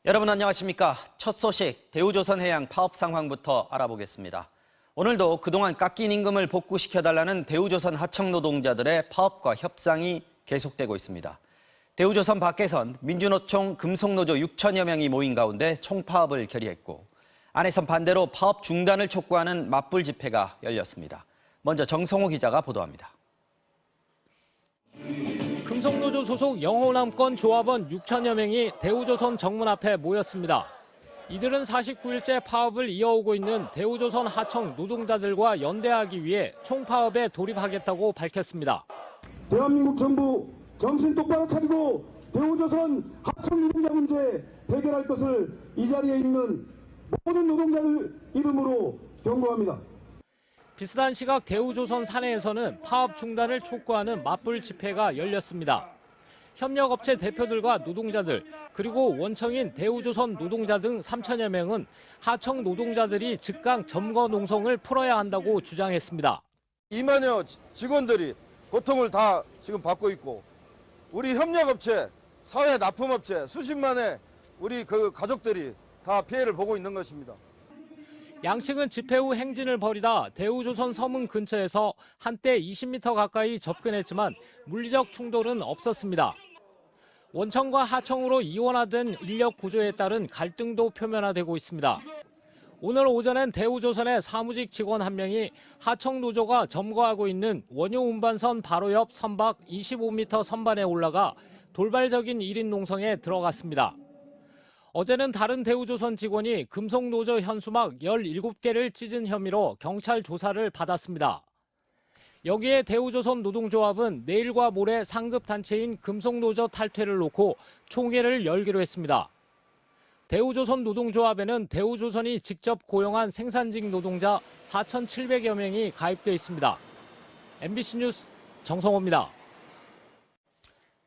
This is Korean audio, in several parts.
여러분 안녕하십니까? 첫 소식 대우조선해양 파업 상황부터 알아보겠습니다. 오늘도 그동안 깎인 임금을 복구시켜달라는 대우조선 하청 노동자들의 파업과 협상이 계속되고 있습니다. 대우조선 밖에선 민주노총 금속노조 6천여 명이 모인 가운데 총파업을 결의했고 안에선 반대로 파업 중단을 촉구하는 맞불 집회가 열렸습니다. 먼저 정성호 기자가 보도합니다. 금속노조 소속 영호남권 조합원 6천여 명이 대우조선 정문 앞에 모였습니다. 이들은 49일째 파업을 이어오고 있는 대우조선 하청 노동자들과 연대하기 위해 총파업에 돌입하겠다고 밝혔습니다. 대한민국 정부 정신 똑바로 차리고 대우조선 하청 노동자 문제 해결할 것을 이 자리에 있는 모든 노동자들 이름으로 경고합니다. 비슷한 시각 대우조선 사내에서는 파업 중단을 촉구하는 맞불 집회가 열렸습니다. 협력업체 대표들과 노동자들, 그리고 원청인 대우조선 노동자 등 3천여 명은 하청 노동자들이 즉각 점거 농성을 풀어야 한다고 주장했습니다. 2만여 직원들이 고통을 다 지금 받고 있고 우리 협력업체, 사회 납품업체 수십만의 우리 가족들이 다 피해를 보고 있는 것입니다. 양측은 집회 후 행진을 벌이다 대우조선 서문 근처에서 한때 20m 가까이 접근했지만 물리적 충돌은 없었습니다. 원청과 하청으로 이원화된 인력 구조에 따른 갈등도 표면화되고 있습니다. 오늘 오전엔 대우조선의 사무직 직원 한 명이 하청 노조가 점거하고 있는 원효 운반선 바로 옆 선박 25m 선반에 올라가 돌발적인 1인 농성에 들어갔습니다. 어제는 다른 대우조선 직원이 금속노조 현수막 17개를 찢은 혐의로 경찰 조사를 받았습니다. 여기에 대우조선 노동조합은 내일과 모레 상급단체인 금속노조 탈퇴를 놓고 총회를 열기로 했습니다. 대우조선 노동조합에는 대우조선이 직접 고용한 생산직 노동자 4,700여 명이 가입돼 있습니다. MBC 뉴스 정성호입니다.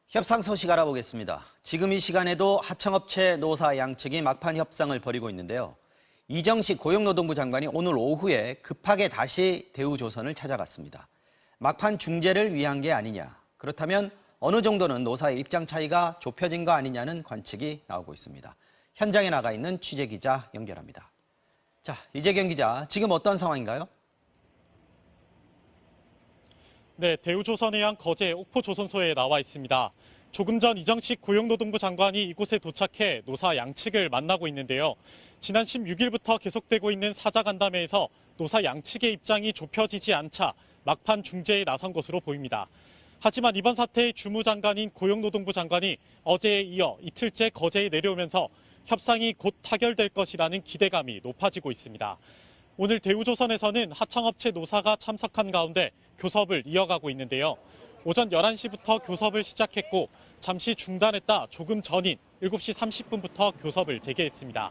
협상 소식 알아보겠습니다. 지금 이 시간에도 하청업체 노사 양측이 막판 협상을 벌이고 있는데요. 이정식 고용노동부 장관이 오늘 오후에 급하게 다시 대우조선을 찾아갔습니다. 막판 중재를 위한 게 아니냐, 그렇다면 어느 정도는 노사의 입장 차이가 좁혀진 거 아니냐는 관측이 나오고 있습니다. 현장에 나가 있는 취재기자 연결합니다. 자, 이재경 기자, 지금 어떤 상황인가요? 네, 대우조선해양 거제 옥포조선소에 나와 있습니다. 조금 전 이정식 고용노동부 장관이 이곳에 도착해 노사 양측을 만나고 있는데요. 지난 16일부터 계속되고 있는 사자간담회에서 노사 양측의 입장이 좁혀지지 않자 막판 중재에 나선 것으로 보입니다. 하지만 이번 사태의 주무장관인 고용노동부 장관이 어제에 이어 이틀째 거제에 내려오면서 협상이 곧 타결될 것이라는 기대감이 높아지고 있습니다. 오늘 대우조선에서는 하청업체 노사가 참석한 가운데 교섭을 이어가고 있는데요. 오전 11시부터 교섭을 시작했고 잠시 중단했다 조금 전인 7시 30분부터 교섭을 재개했습니다.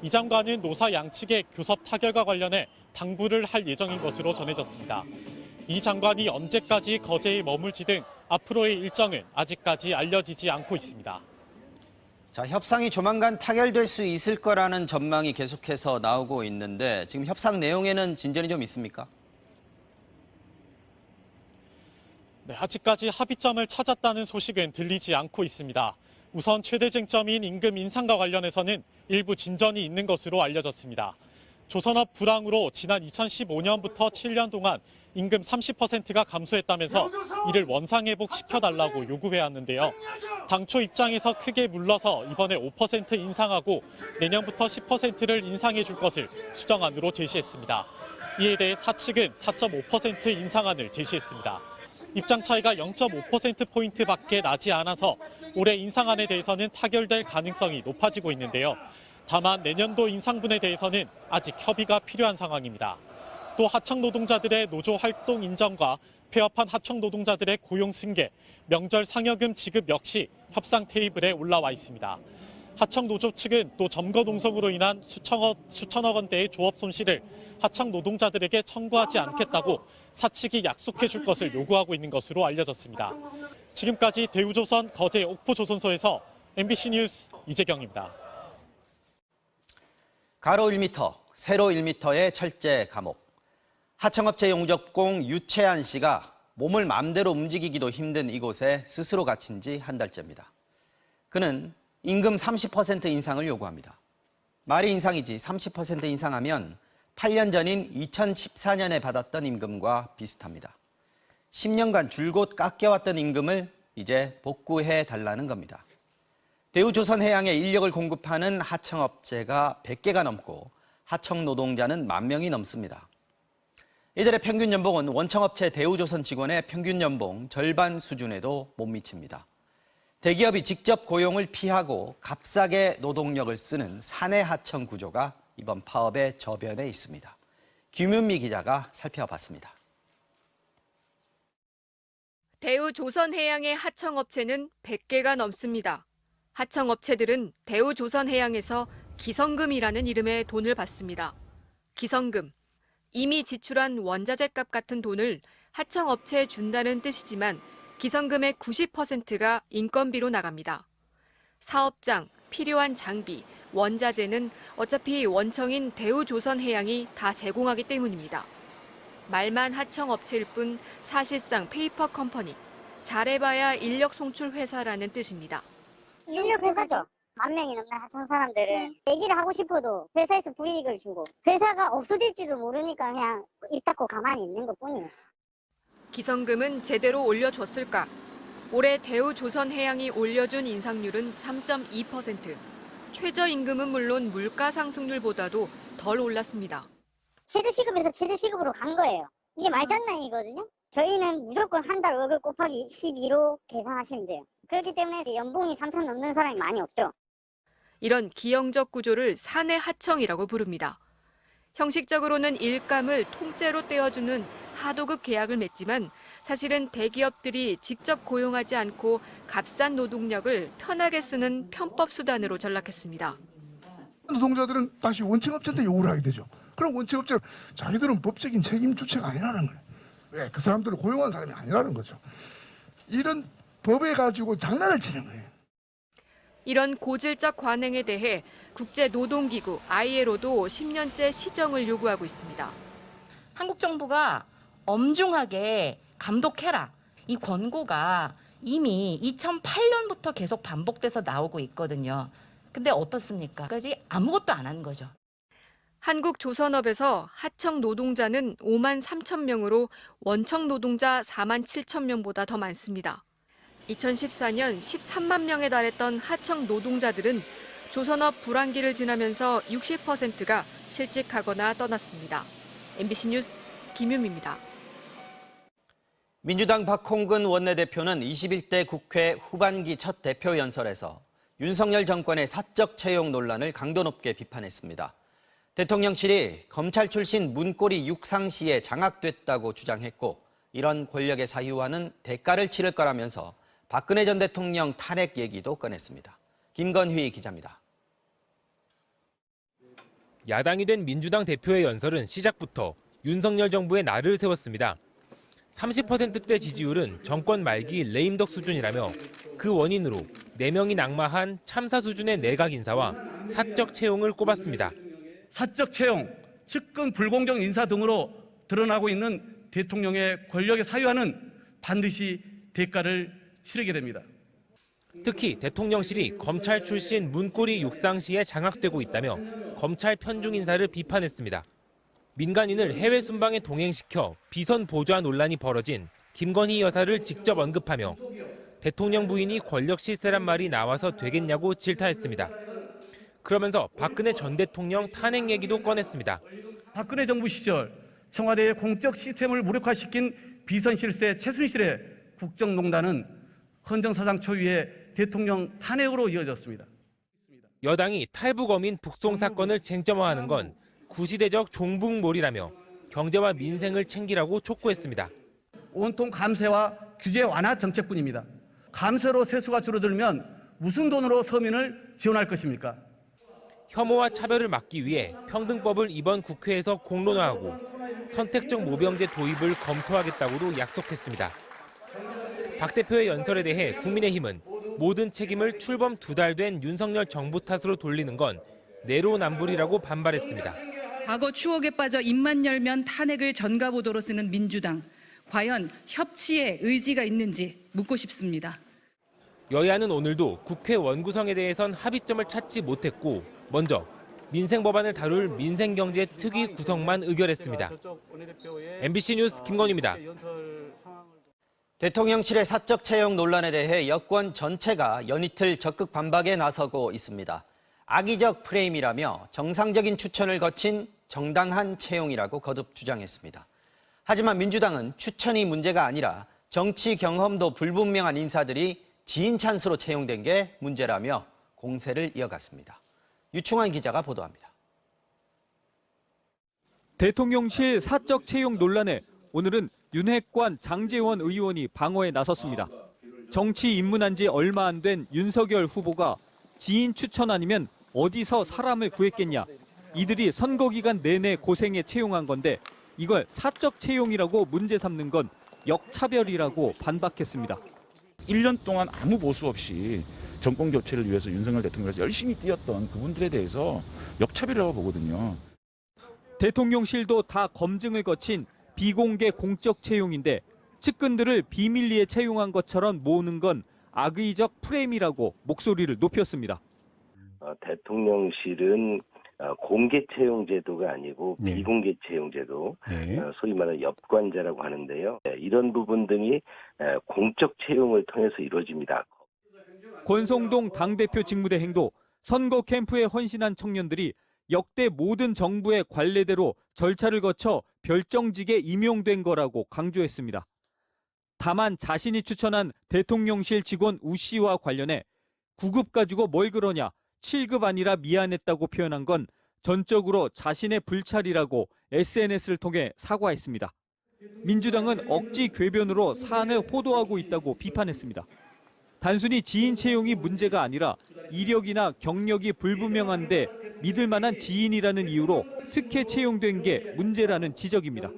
이 장관은 노사 양측의 교섭 타결과 관련해 당부를 할 예정인 것으로 전해졌습니다. 이 장관이 언제까지 거제에 머물지 등 앞으로의 일정은 아직까지 알려지지 않고 있습니다. 자, 협상이 조만간 타결될 수 있을 거라는 전망이 계속해서 나오고 있는데 지금 협상 내용에는 진전이 좀 있습니까? 네, 아직까지 합의점을 찾았다는 소식은 들리지 않고 있습니다. 우선 최대 쟁점인 임금 인상과 관련해서는 일부 진전이 있는 것으로 알려졌습니다. 조선업 불황으로 지난 2015년부터 7년 동안 임금 30%가 감소했다면서 이를 원상회복시켜달라고 요구해왔는데요. 당초 입장에서 크게 물러서 이번에 5% 인상하고 내년부터 10%를 인상해 줄 것을 수정안으로 제시했습니다. 이에 대해 사측은 4.5% 인상안을 제시했습니다. 입장 차이가 0.5%포인트밖에 나지 않아서 올해 인상안에 대해서는 타결될 가능성이 높아지고 있는데요. 다만 내년도 인상분에 대해서는 아직 협의가 필요한 상황입니다. 또 하청 노동자들의 노조 활동 인정과 폐업한 하청 노동자들의 고용 승계, 명절 상여금 지급 역시 협상 테이블에 올라와 있습니다. 하청 노조 측은 또 점거 농성으로 인한 수천억 원대의 조업 손실을 하청 노동자들에게 청구하지 않겠다고 사측이 약속해 줄 것을 요구하고 있는 것으로 알려졌습니다. 지금까지 대우조선 거제 옥포조선소에서 MBC 뉴스 이재경입니다. 가로 1m, 세로 1m의 철제 감옥. 하청업체 용접공 유채한 씨가 몸을 마음대로 움직이기도 힘든 이곳에 스스로 갇힌 지 한 달째입니다. 그는 임금 30% 인상을 요구합니다. 말이 인상이지 30% 인상하면 8년 전인 2014년에 받았던 임금과 비슷합니다. 10년간 줄곧 깎여왔던 임금을 이제 복구해 달라는 겁니다. 대우조선해양에 인력을 공급하는 하청업체가 100개가 넘고 하청 노동자는 10,000명이 넘습니다. 이들의 평균 연봉은 원청업체 대우조선 직원의 평균 연봉 절반 수준에도 못 미칩니다. 대기업이 직접 고용을 피하고 값싸게 노동력을 쓰는 사내 하청 구조가 이번 파업의 저변에 있습니다. 김윤미 기자가 살펴봤습니다. 대우조선해양의 하청업체는 100개가 넘습니다. 하청업체들은 대우조선해양에서 기성금이라는 이름의 돈을 받습니다. 기성금, 이미 지출한 원자재값 같은 돈을 하청업체에 준다는 뜻이지만 기성금의 90%가 인건비로 나갑니다. 사업장, 필요한 장비, 원자재는 어차피 원청인 대우조선해양이 다 제공하기 때문입니다. 말만 하청업체일 뿐 사실상 페이퍼 컴퍼니, 잘해봐야 인력 송출 회사라는 뜻입니다. 인력 회사죠. 10,000명이 넘는 하청 사람들은 얘기를 하고 싶어도 회사에서 불이익을 주고 회사가 없어질지도 모르니까 그냥 입 닫고 가만히 있는 것뿐이에요. 기성금은 제대로 올려줬을까? 올해 대우조선해양이 올려준 인상률은 3.2%. 최저임금은 물론 물가 상승률보다도 덜 올랐습니다. 최저시급에서 최저시급으로 간 거예요. 이게 말장난이거든요. 저희는 무조건 한 달 월급 곱하기 12로 계산하시면 돼요. 그렇기 때문에 연봉이 3,000 넘는 사람이 많이 없죠. 이런 기형적 구조를 사내 하청이라고 부릅니다. 형식적으로는 일감을 통째로 떼어주는 하도급 계약을 맺지만 사실은 대기업들이 직접 고용하지 않고 값싼 노동력을 편하게 쓰는 편법 수단으로 전락했습니다. 노동자들은 다시 원청업체한테 요구를 하게 되죠. 그럼 원청업체 자기들은 법적인 책임 주체가 아니라는 거예요. 왜? 그 사람들을 고용한 사람이 아니라는 거죠. 이런 법에 가지고 장난을 치는 거예요. 이런 고질적 관행에 대해 국제노동기구 ILO도 10년째 시정을 요구하고 있습니다. 한국 정부가 엄중하게 감독해라. 이 권고가 이미 2008년부터 계속 반복돼서 나오고 있거든요. 근데 어떻습니까? 까지 아무것도 안 한 거죠. 한국조선업에서 하청 노동자는 53,000명으로 원청 노동자 47,000명보다 더 많습니다. 2014년 13만 명에 달했던 하청 노동자들은 조선업 불황기를 지나면서 60%가 실직하거나 떠났습니다. MBC 뉴스 김윤미입니다. 민주당 박홍근 원내대표는 21대 국회 후반기 첫 대표 연설에서 윤석열 정권의 사적 채용 논란을 강도 높게 비판했습니다. 대통령실이 검찰 출신 문고리 육상 씨에 장악됐다고 주장했고 이런 권력의 사유와는 대가를 치를 거라면서 박근혜 전 대통령 탄핵 얘기도 꺼냈습니다. 김건휘 기자입니다. 야당이 된 민주당 대표의 연설은 시작부터 윤석열 정부의 날을 세웠습니다. 30%대 지지율은 정권 말기 레임덕 수준이라며 그 원인으로 4명이 낙마한 참사 수준의 내각 인사와 사적 채용을 꼽았습니다. 사적 채용, 측근 불공정 인사 등으로 드러나고 있는 대통령의 권력의 사유와는 반드시 대가를 치르게 됩니다. 특히 대통령실이 검찰 출신 문고리 육상 씨에 장악되고 있다며 검찰 편중 인사를 비판했습니다. 민간인을 해외 순방에 동행시켜 비선 보좌 논란이 벌어진 김건희 여사를 직접 언급하며 대통령 부인이 권력 실세란 말이 나와서 되겠냐고 질타했습니다. 그러면서 박근혜 전 대통령 탄핵 얘기도 꺼냈습니다. 박근혜 정부 시절 청와대의 공적 시스템을 무력화시킨 비선 실세 최순실의 국정농단은 헌정사상 초유의 대통령 탄핵으로 이어졌습니다. 여당이 탈북어민 북송 사건을 쟁점화하는 건 구시대적 종북몰이라며 경제와 민생을 챙기라고 촉구했습니다. 온통 감세와 규제 완화 정책뿐입니다. 감세로 세수가 줄어들면 무슨 돈으로 서민을 지원할 것입니까? 혐오와 차별을 막기 위해 평등법을 이번 국회에서 공론화하고 선택적 모병제 도입을 검토하겠다고도 약속했습니다. 박 대표의 연설에 대해 국민의힘은 모든 책임을 출범 2달 된 윤석열 정부 탓으로 돌리는 건 내로남불이라고 반발했습니다. 과거 추억에 빠져 입만 열면 탄핵을 전가보도로 쓰는 민주당. 과연 협치의 의지가 있는지 묻고 싶습니다. 여야는 오늘도 국회 원구성에 대해선 합의점을 찾지 못했고 먼저 민생 법안을 다룰 민생경제 특위 구성만 의결했습니다. MBC 뉴스 김건희입니다. 대통령실의 사적 채용 논란에 대해 여권 전체가 연이틀 적극 반박에 나서고 있습니다. 악의적 프레임이라며 정상적인 추천을 거친 정당한 채용이라고 거듭 주장했습니다. 하지만 민주당은 추천이 문제가 아니라 정치 경험도 불분명한 인사들이 지인 찬스로 채용된 게 문제라며 공세를 이어갔습니다. 유충환 기자가 보도합니다. 대통령실 사적 채용 논란에 오늘은 윤핵관 장제원 의원이 방어에 나섰습니다. 정치 입문한 지 얼마 안 된 윤석열 후보가 지인 추천 아니면 어디서 사람을 구했겠냐. 이들이 선거 기간 내내 고생해 채용한 건데 이걸 사적 채용이라고 문제 삼는 건 역차별이라고 반박했습니다. 1년 동안 아무 보수 없이 정권 교체를 위해서 윤석열 대통령께서 열심히 뛰었던 그분들에 대해서 역차별이라고 보거든요. 대통령실도 다 검증을 거친 비공개 공적 채용인데 측근들을 비밀리에 채용한 것처럼 모으는 건 악의적 프레임이라고 목소리를 높였습니다. 대통령실은 공개 채용 제도가 아니고 비공개 채용 제도, 소위 말하는 엽관제라고 하는데요. 이런 부분 등이 공적 채용을 통해서 이루어집니다. 권성동 당대표 직무대행도 선거 캠프에 헌신한 청년들이 역대 모든 정부의 관례대로 절차를 거쳐 별정직에 임용된 거라고 강조했습니다. 다만 자신이 추천한 대통령실 직원 우 씨와 관련해 9급 가지고 뭘 그러냐, 7급 아니라 미안했다고 표현한 건 전적으로 자신의 불찰이라고 SNS를 통해 사과했습니다. 민주당은 억지 궤변으로 사안을 호도하고 있다고 비판했습니다. 단순히 지인 채용이 문제가 아니라 이력이나 경력이 불분명한데 믿을 만한 지인이라는 이유로 특혜 채용된 게 문제라는 지적입니다.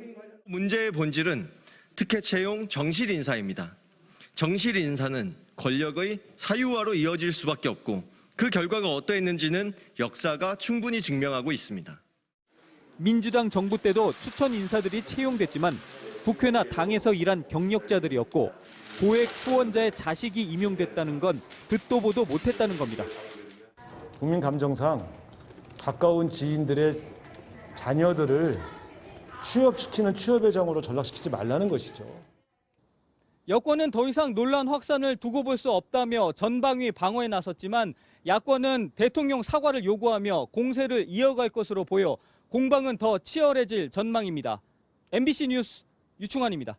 문제의 본질은 특혜 채용 정실 인사입니다. 정실 인사는 권력의 사유화로 이어질 수밖에 없고 그 결과가 어떠했는지는 역사가 충분히 증명하고 있습니다. 민주당 정부 때도 추천 인사들이 채용됐지만 국회나 당에서 일한 경력자들이었고 고액 후원자의 자식이 임용됐다는 건 듣도 보도 못했다는 겁니다. 국민 감정상 가까운 지인들의 자녀들을 취업시키는 취업회장으로 전락시키지 말라는 것이죠. 여권은 더 이상 논란 확산을 두고 볼 수 없다며 전방위 방어에 나섰지만 야권은 대통령 사과를 요구하며 공세를 이어갈 것으로 보여 공방은 더 치열해질 전망입니다. MBC 뉴스 유충환입니다.